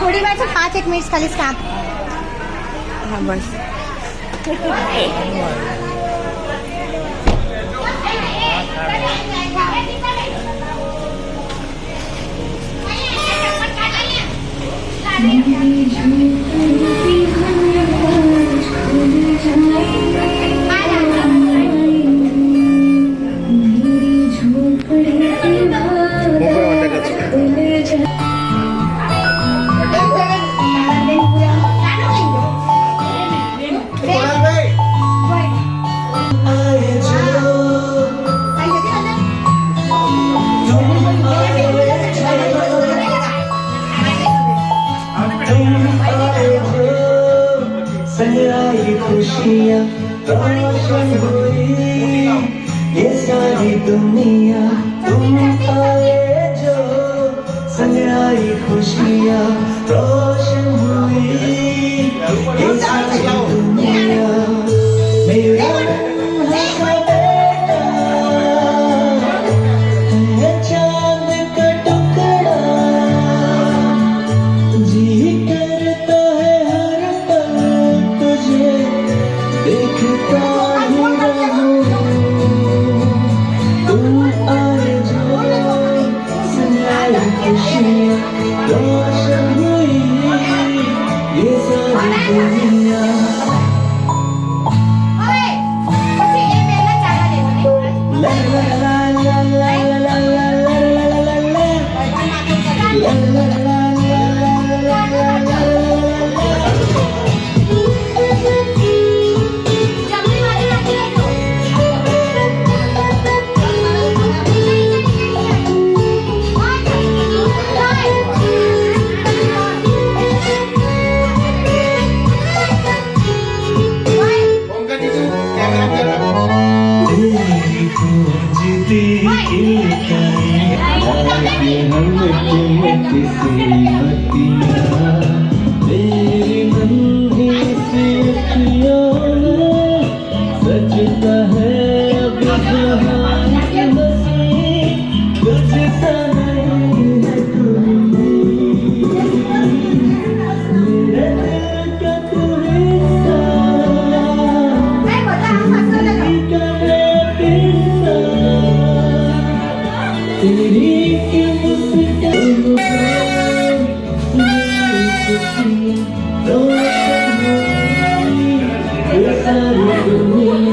थोड़ी बार से 5-1 मिनट खाली स्टाफ। हाँ बस खुशियाँ रोशन हुई ये सारी दुनिया तुम आए जो संग आई खुशियाँ रोशन हुई ये सारी दुनिया मेरा है बेटा है चांद का टुकड़ा जी करता है हर पल तुझे देखता ही रहूं तुम आए जो सुनाई खुशियाँ रोशन हुई ये सारी दुनिया ला ला ला ला ला ला ला ला ला ला ला सचता है अब जहाँ तुझसा नहीं है कोई मेरे दिल का तू हिस्सा तेरी की मुस्कान रोशन हुई ये सारी दुनिया